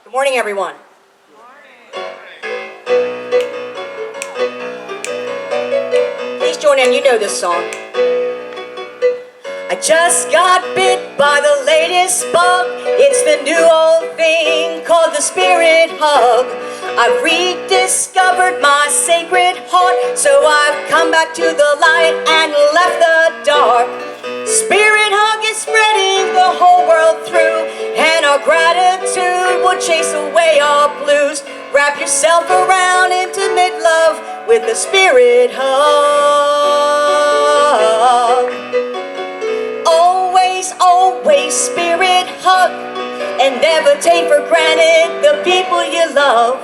Good morning, everyone. Please join in. You know this song. I just got bit by the latest bug. It's the new old thing called the spirit hug. I've rediscovered my sacred heart, so I've come back to the light and left the dark. Spirit hug is spreading the whole world through, and our gratitude will chase away our blues. Wrap yourself around intimate love with the spirit hug. Always, always spirit hug, and never take for granted the people you love.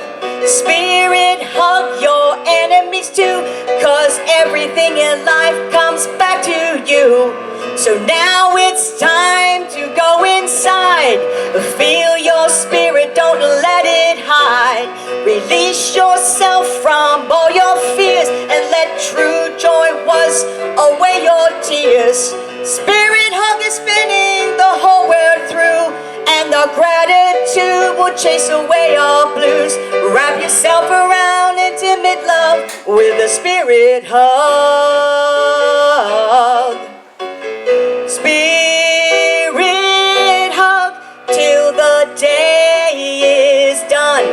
Spirit hug your enemies too, 'cause everything in life comes back to you. So now it's time to go inside. Feel your spirit, don't let it hide. Release yourself from all your fears and let true joy wash away your tears. Spirit hug is spinning the whole world through, and the gratitude will chase away all blues. Wrap yourself around intimate love with a spirit hug. Spirit hug till the day is done,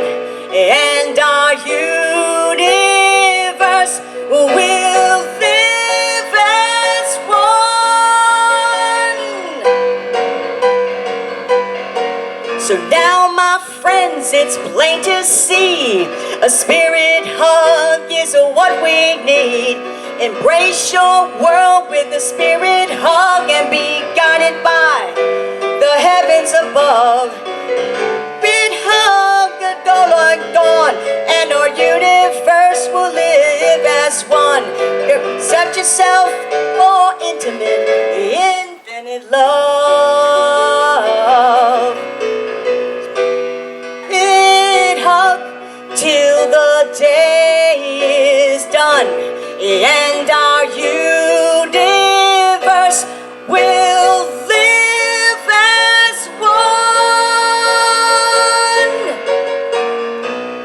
and our universe will live as one. So now, my friends, it's plain to see, a spirit hug is what we need. Embrace your world with a spirit hug and be guided by the heavens above. Spirit hug, gone, and our universe will live as one. Accept yourself for infinite love. Spirit hug till the day is done, and our universe will live as one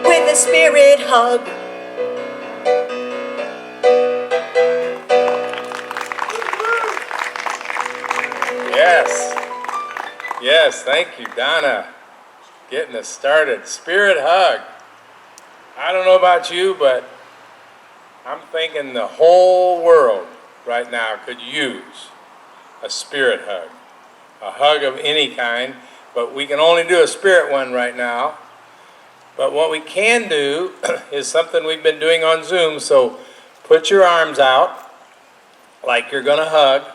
with a spirit hug. Yes, thank you, Donna. Getting us started. Spirit hug. I don't know about you, but I'm thinking the whole world right now could use a spirit hug. A hug of any kind, but we can only do a spirit one right now. But what we can do is something we've been doing on Zoom, so put your arms out like you're going to hug,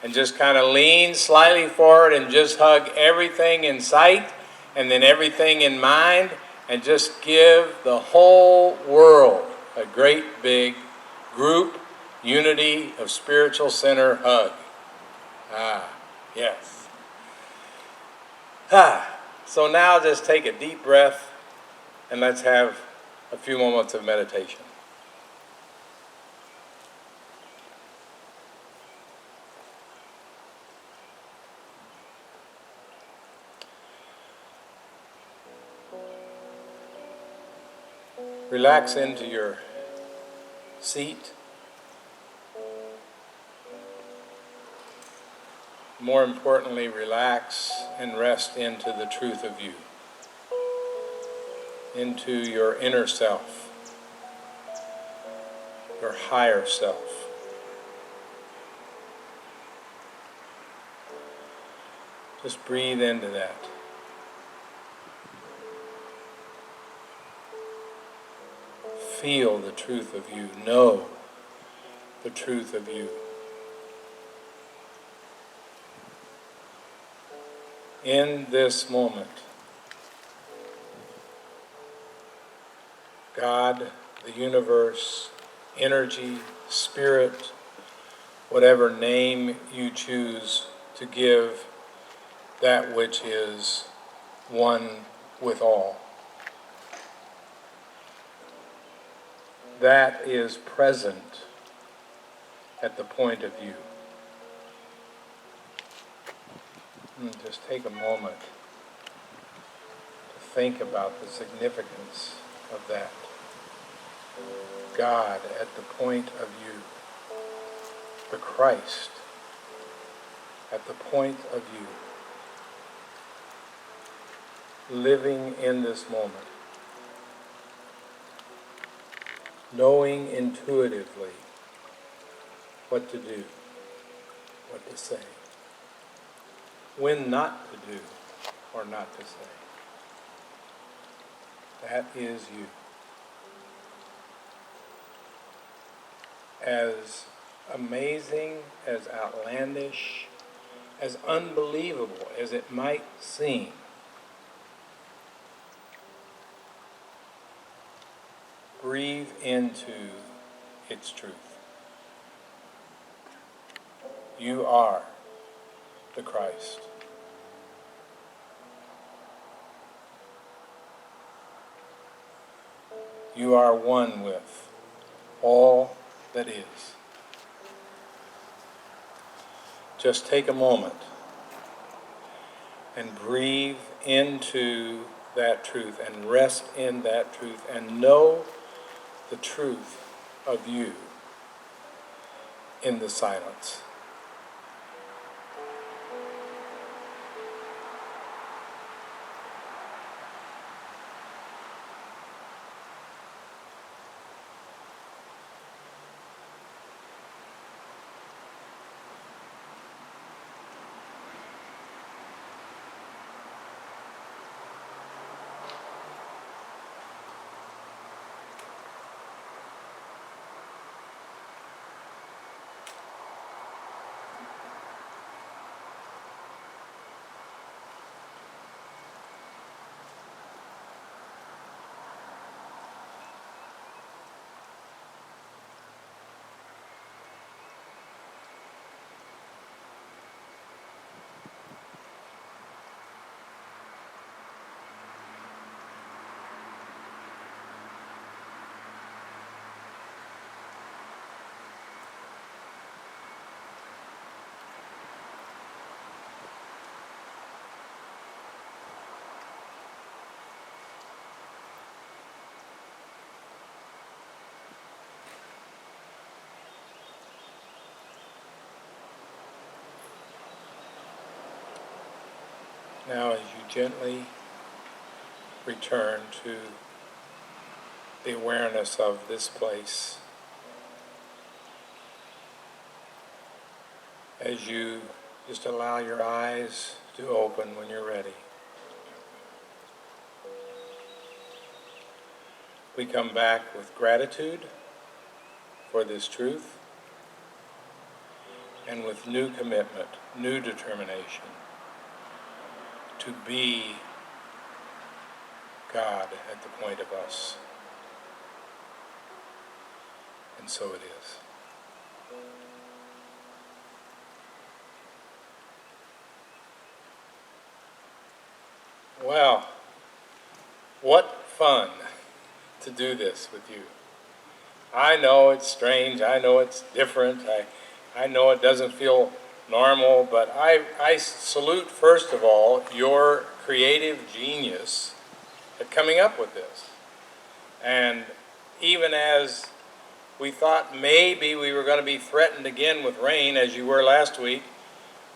and just kind of lean slightly forward and just hug everything in sight and then everything in mind, and just give the whole world a great big group unity of spiritual center hug. Yes. So now just take a deep breath and let's have a few moments of meditation. Relax into your seat. More importantly, relax and rest into the truth of you, into your inner self, your higher self. Just breathe into that. Feel the truth of you. Know the truth of you. In this moment, God, the universe, energy, spirit, whatever name you choose to give that which is one with all, that is present at the point of view. Just take a moment to think about the significance of that. God at the point of view, the Christ at the point of view, living in this moment, knowing intuitively what to do, what to say, when not to do or not to say. That is you. As amazing, as outlandish, as unbelievable as it might seem, breathe into its truth. You are the Christ. You are one with all that is. Just take a moment and breathe into that truth and rest in that truth and know the truth of you in the silence. Now, as you gently return to the awareness of this place, as you just allow your eyes to open when you're ready, we come back with gratitude for this truth and with new commitment, new determination to be God at the point of us. And so it is. Well, what fun to do this with you. I know it's strange, I know it's different, I know it doesn't feel normal, but I salute, first of all, your creative genius at coming up with this. And even as we thought maybe we were going to be threatened again with rain, as you were last week,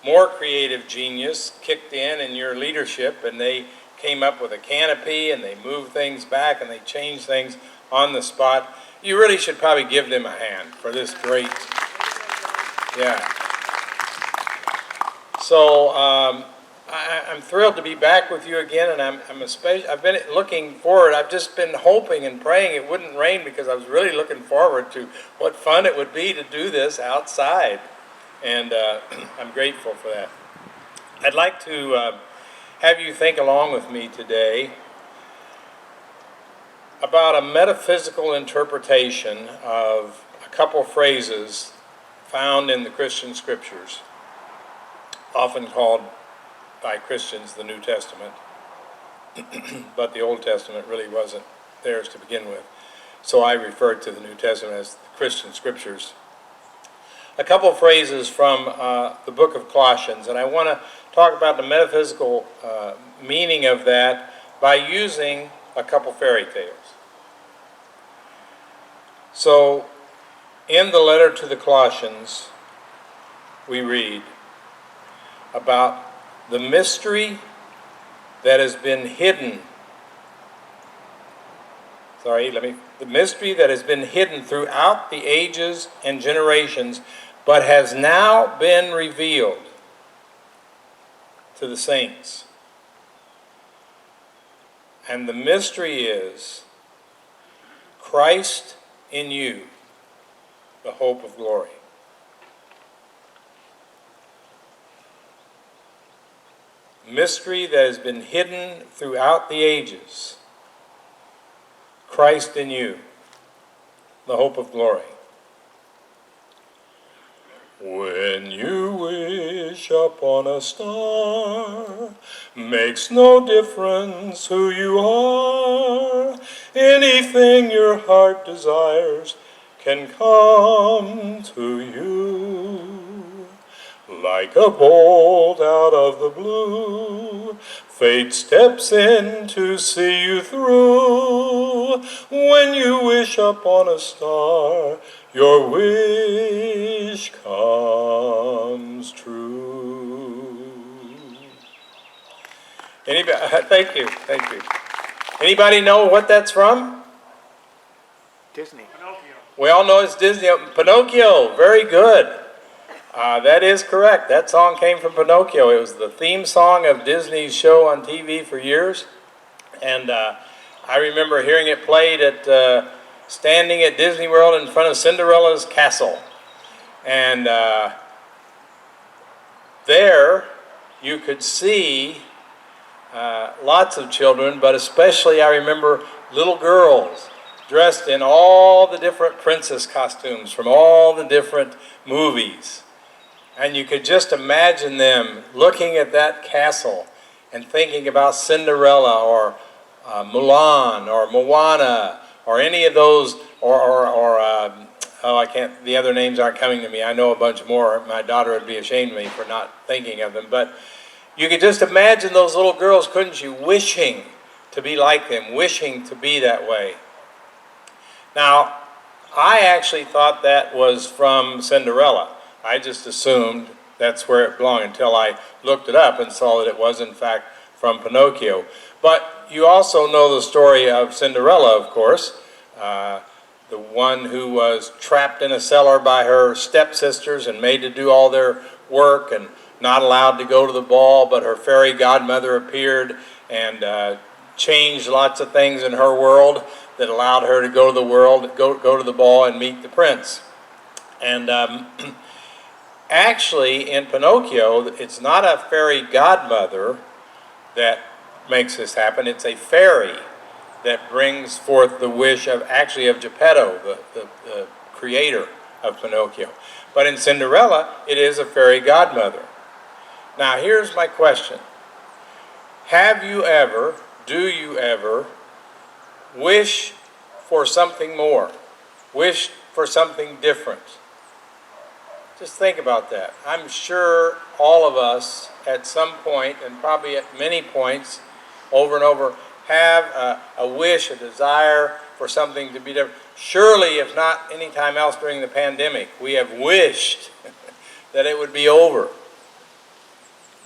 more creative genius kicked in your leadership, and they came up with a canopy, and they moved things back, and they changed things on the spot. You really should probably give them a hand for this great, yeah. So I'm thrilled to be back with you again, and I've been looking forward. I've just been hoping and praying it wouldn't rain, because I was really looking forward to what fun it would be to do this outside, and I'm grateful for that. I'd like to have you think along with me today about a metaphysical interpretation of a couple phrases found in the Christian scriptures, often called by Christians the New Testament, but the Old Testament really wasn't theirs to begin with. So I refer to the New Testament as the Christian scriptures. A couple phrases from the book of Colossians, and I want to talk about the metaphysical meaning of that by using a couple fairy tales. So, in the letter to the Colossians, we read about the mystery that has been hidden. The mystery that has been hidden throughout the ages and generations, but has now been revealed to the saints. And the mystery is Christ in you, the hope of glory. Mystery that has been hidden throughout the ages. Christ in you, the hope of glory. When you wish upon a star, makes no difference who you are. Anything your heart desires can come to you. Like a bolt out of the blue, fate steps in to see you through. When you wish upon a star, your wish comes true. Anybody? Thank you. Anybody know what that's from? Disney. Pinocchio. We all know it's Disney. Pinocchio. Very good. That is correct. That song came from Pinocchio. It was the theme song of Disney's show on TV for years. And I remember hearing it played at standing at Disney World in front of Cinderella's castle. And there you could see lots of children, but especially I remember little girls dressed in all the different princess costumes from all the different movies. And you could just imagine them looking at that castle and thinking about Cinderella or Mulan or Moana or any of those, the other names aren't coming to me. I know a bunch more. My daughter would be ashamed of me for not thinking of them. But you could just imagine those little girls, couldn't you, wishing to be like them, wishing to be that way. Now, I actually thought that was from Cinderella. I just assumed that's where it belonged until I looked it up and saw that it was in fact from Pinocchio. But you also know the story of Cinderella, of course, the one who was trapped in a cellar by her stepsisters and made to do all their work and not allowed to go to the ball, but her fairy godmother appeared and changed lots of things in her world that allowed her to go to the ball and meet the prince. And actually, in Pinocchio, it's not a fairy godmother that makes this happen. It's a fairy that brings forth the wish of Geppetto, the creator of Pinocchio. But in Cinderella, it is a fairy godmother. Now, here's my question. Do you ever wish for something more? Wish for something different? Just think about that. I'm sure all of us at some point, and probably at many points over and over, have a wish, a desire for something to be different. Surely, if not any time else during the pandemic, we have wished that it would be over.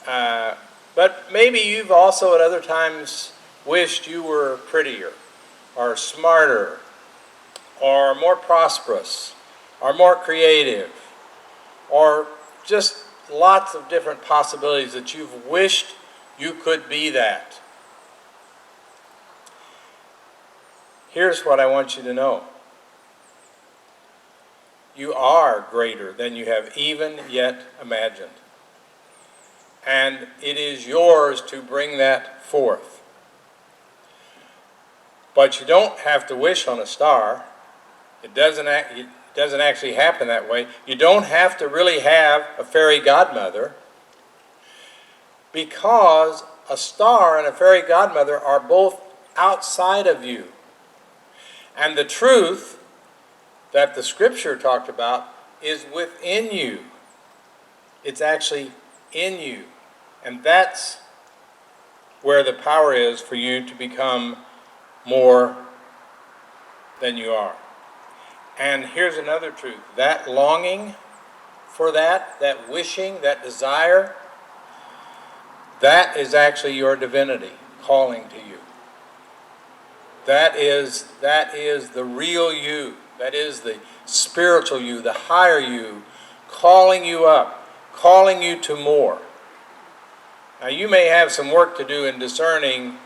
But maybe you've also at other times wished you were prettier, or smarter, or more prosperous, or more creative, or just lots of different possibilities that you've wished you could be that. Here's what I want you to know. You are greater than you have even yet imagined. And it is yours to bring that forth. But you don't have to wish on a star. It doesn't actually happen that way. You don't have to really have a fairy godmother, because a star and a fairy godmother are both outside of you. And the truth that the scripture talked about is within you. It's actually in you. And that's where the power is for you to become more than you are. And here's another truth. That longing for that wishing, that desire, that is actually your divinity calling to you. That is the real you. That is the spiritual you, the higher you, calling you up, calling you to more. Now you may have some work to do in discerning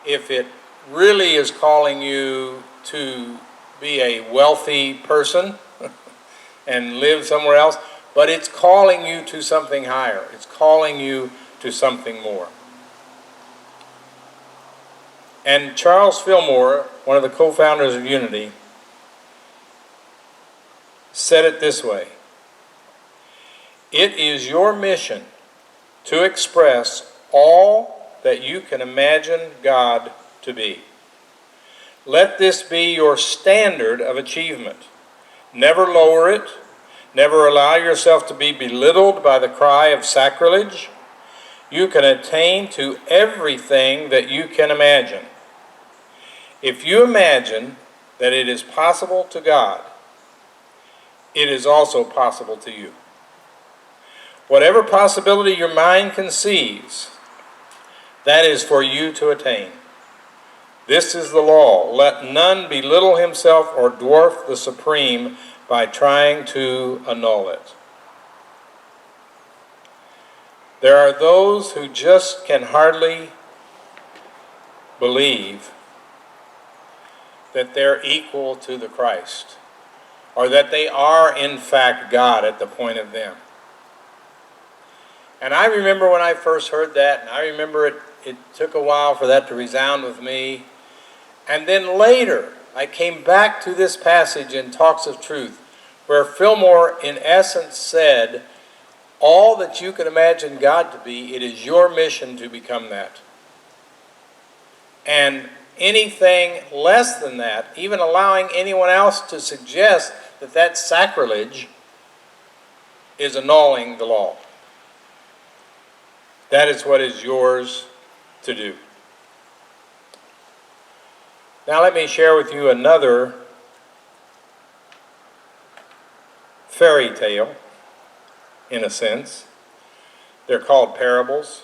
if it really is calling you to be a wealthy person and live somewhere else, but it's calling you to something higher. It's calling you to something more. And Charles Fillmore, one of the co-founders of Unity, said it this way: it is your mission to express all that you can imagine God to be. Let this be your standard of achievement. Never lower it. Never allow yourself to be belittled by the cry of sacrilege. You can attain to everything that you can imagine. If you imagine that it is possible to God, it is also possible to you. Whatever possibility your mind conceives, that is for you to attain. This is the law. Let none belittle himself or dwarf the supreme by trying to annul it. There are those who just can hardly believe that they're equal to the Christ, or that they are in fact God at the point of them. And I remember when I first heard that, and I remember it took a while for that to resound with me. And then later, I came back to this passage in Talks of Truth, where Fillmore in essence said, all that you can imagine God to be, it is your mission to become that. And anything less than that, even allowing anyone else to suggest that that's sacrilege, is annulling the law. That is what is yours to do. Now let me share with you another fairy tale, in a sense. They're called parables,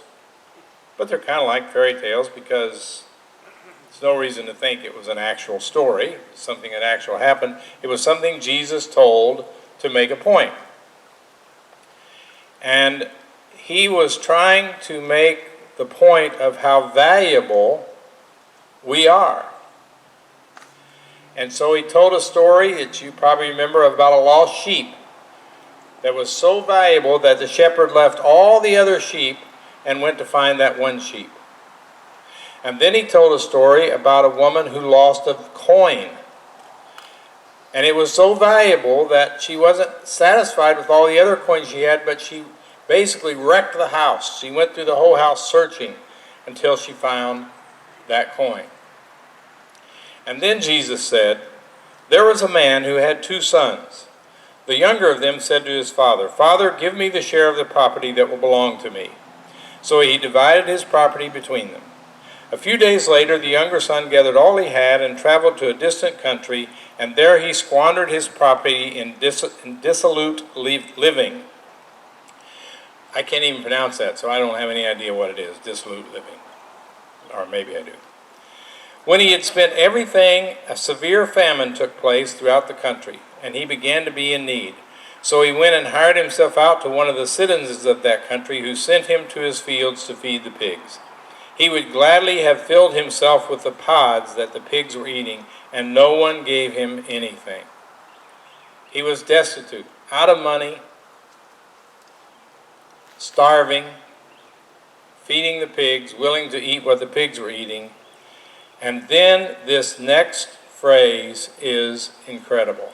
but they're kind of like fairy tales because there's no reason to think it was an actual story, something that actually happened. It was something Jesus told to make a point. And he was trying to make the point of how valuable we are. And so he told a story that you probably remember about a lost sheep that was so valuable that the shepherd left all the other sheep and went to find that one sheep. And then he told a story about a woman who lost a coin. And it was so valuable that she wasn't satisfied with all the other coins she had, but she basically wrecked the house. She went through the whole house searching until she found that coin. And then Jesus said, there was a man who had 2 sons. The younger of them said to his father, Father, give me the share of the property that will belong to me. So he divided his property between them. A few days later, the younger son gathered all he had and traveled to a distant country, and there he squandered his property in dissolute living. I can't even pronounce that, so I don't have any idea what it is, dissolute living. Or maybe I do. When he had spent everything, a severe famine took place throughout the country, and he began to be in need. So he went and hired himself out to one of the citizens of that country, who sent him to his fields to feed the pigs. He would gladly have filled himself with the pods that the pigs were eating, and no one gave him anything. He was destitute, out of money, starving, feeding the pigs, willing to eat what the pigs were eating. And then this next phrase is incredible.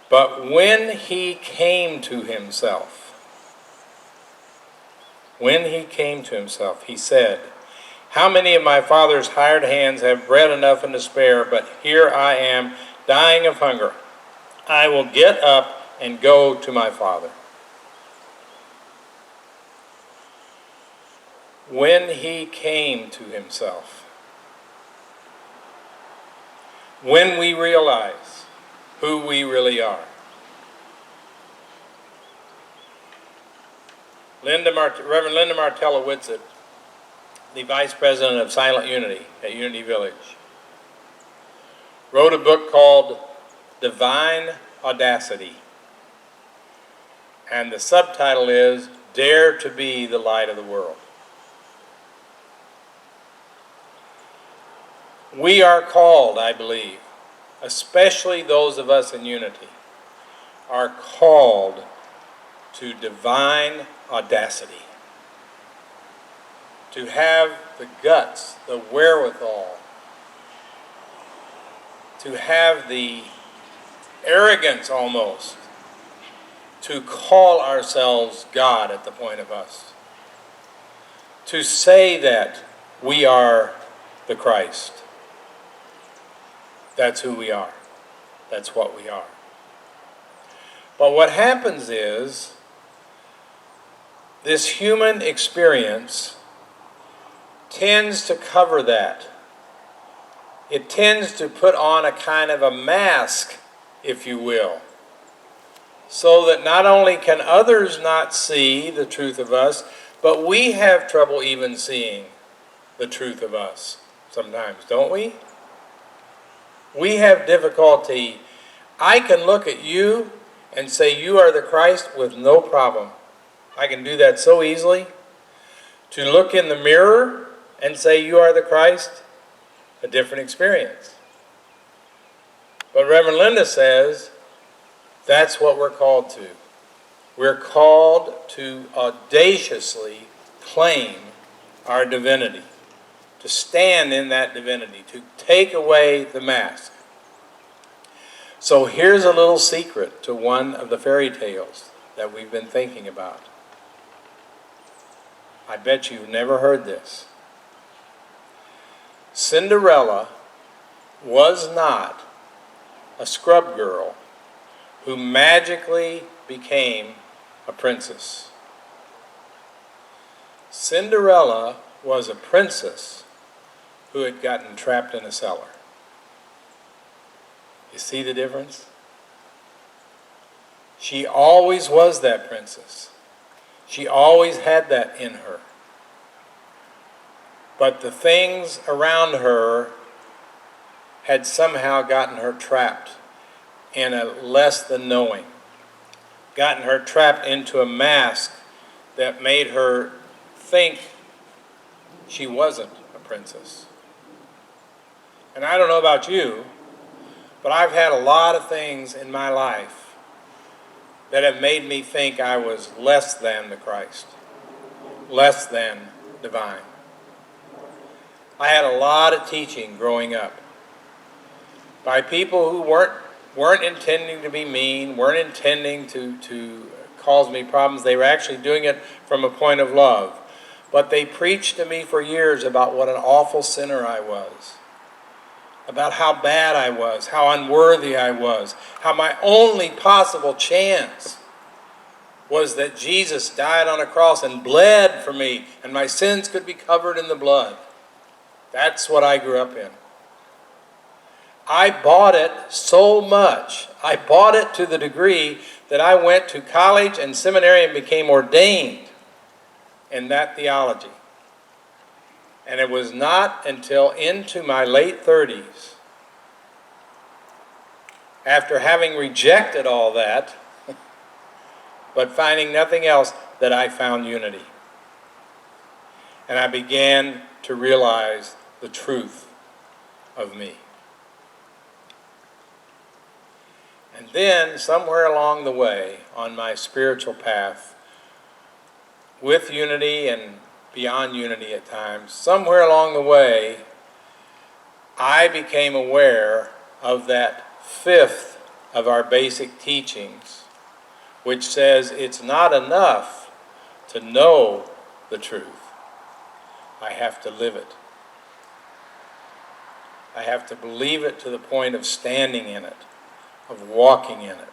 But when he came to himself, he said, how many of my father's hired hands have bread enough and to spare, but here I am dying of hunger. I will get up and go to my father. when he came to himself, when we realize who we really are. Reverend Linda Martella-Whitsett, the Vice President of Silent Unity at Unity Village, wrote a book called Divine Audacity. And the subtitle is Dare to Be the Light of the World. We are called, I believe, especially those of us in Unity, are called to divine audacity. To have the guts, the wherewithal, to have the arrogance almost, to call ourselves God at the point of us. To say that we are the Christ. That's who we are. That's what we are. But what happens is, this human experience tends to cover that. It tends to put on a kind of a mask, if you will, so that not only can others not see the truth of us, but we have trouble even seeing the truth of us sometimes, don't we? We have difficulty. I can look at you and say you are the Christ with no problem. I can do that so easily. To look in the mirror and say you are the Christ, a different experience. But Reverend Linda says that's what we're called to. We're called to audaciously claim our divinity, to stand in that divinity, to take away the mask. So here's a little secret to one of the fairy tales that we've been thinking about. I bet you've never heard this. Cinderella was not a scrub girl who magically became a princess. Cinderella was a princess who had gotten trapped in a cellar. You see the difference? She always was that princess. She always had that in her. But the things around her had somehow gotten her trapped in a less than knowing, gotten her trapped into a mask that made her think she wasn't a princess. And I don't know about you, but I've had a lot of things in my life that have made me think I was less than the Christ, less than divine. I had a lot of teaching growing up by people who weren't intending to be mean, weren't intending to cause me problems. They were actually doing it from a point of love. But they preached to me for years about what an awful sinner I was, about how bad I was, how unworthy I was, how my only possible chance was that Jesus died on a cross and bled for me, and my sins could be covered in the blood. That's what I grew up in. I bought it so much. I bought it to the degree that I went to college and seminary and became ordained in that theology. And it was not until into my late 30s, after having rejected all that, but finding nothing else, that I found unity. And I began to realize the truth of me. And then, somewhere along the way, on my spiritual path, with unity and beyond unity at times, somewhere along the way, I became aware of that fifth of our basic teachings, which says it's not enough to know the truth. I have to live it. I have to believe it to the point of standing in it, of walking in it.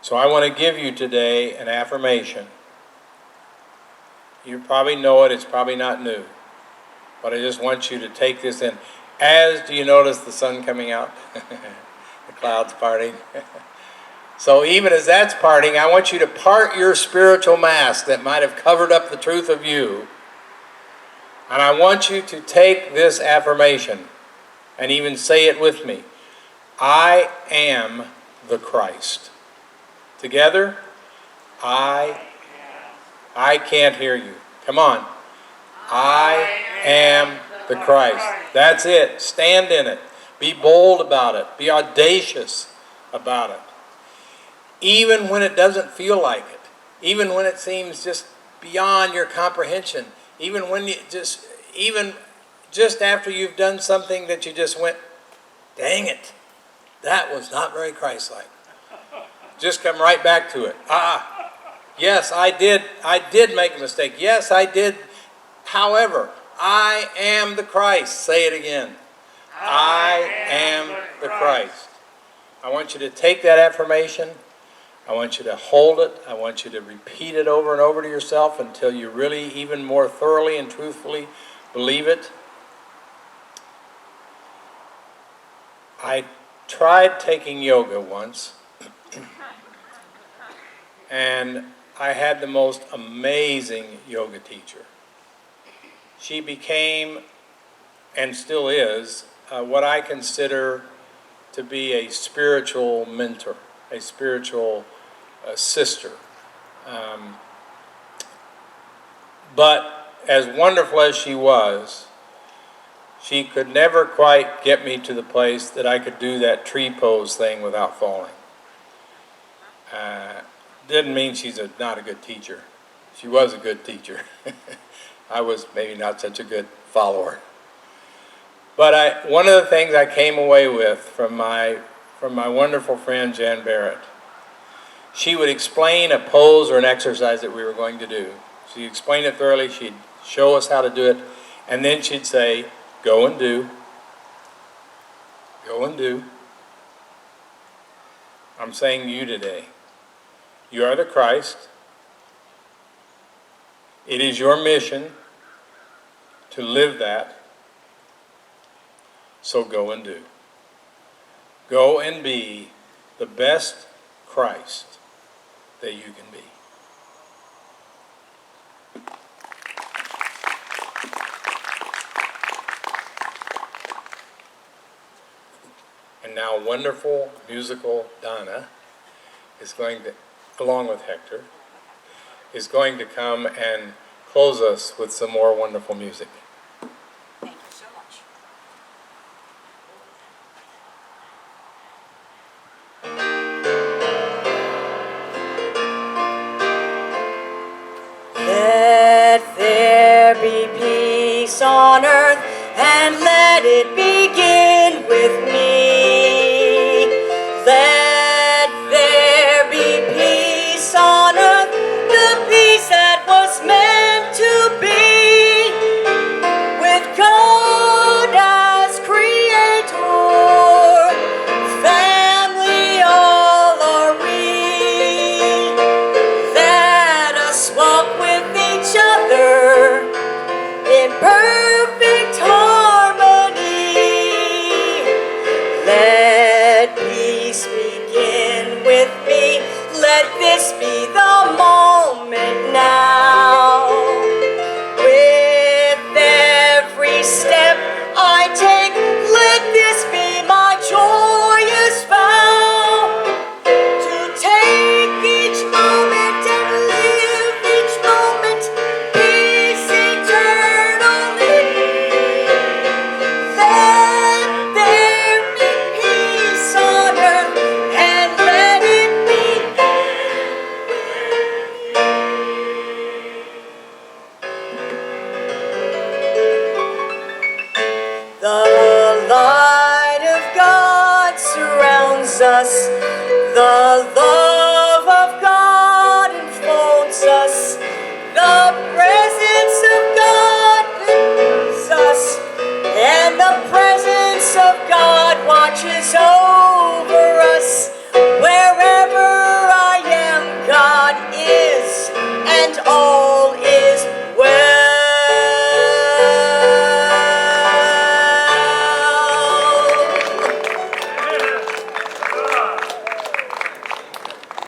So I want to give you today an affirmation You probably know it. It's probably not new. But I just want you to take this in. Do you notice the sun coming out? The clouds parting. So even as that's parting, I want you to part your spiritual mask that might have covered up the truth of you. And I want you to take this affirmation and even say it with me. I am the Christ. Together, I can't hear you. Come on. I am the Christ. That's it. Stand in it. Be bold about it. Be audacious about it. Even when it doesn't feel like it. Even when it seems just beyond your comprehension. Even when just after you've done something that you just went, dang it, that was not very Christ-like. Just come right back to it. Yes, I did make a mistake. Yes, I did. However, I am the Christ. Say it again. I am the Christ. I want you to take that affirmation. I want you to hold it. I want you to repeat it over and over to yourself until you really even more thoroughly and truthfully believe it. I tried taking yoga once, and I had the most amazing yoga teacher. She became, and still is, what I consider to be a spiritual mentor, a spiritual sister. But as wonderful as she was, she could never quite get me to the place that I could do that tree pose thing without falling. Didn't mean she's not a good teacher. She was a good teacher. I was maybe not such a good follower. But one of the things I came away with from my wonderful friend Jan Barrett, she would explain a pose or an exercise that we were going to do. She'd explain it thoroughly. She'd show us how to do it. And then she'd say, go and do. Go and do. I'm saying to you today, you are the Christ. It is your mission to live that. So go and do. Go and be the best Christ that you can be. And now wonderful musical Donna is going to, along with Hector, is going to come and close us with some more wonderful music. Thank you so much. Let there be peace on earth, and let it begin with me. Let there be peace on earth, the peace that was meant to be, with God as creator, family all are we. Let us walk with each other in perfect harmony. Let peace begin with me. Let this be the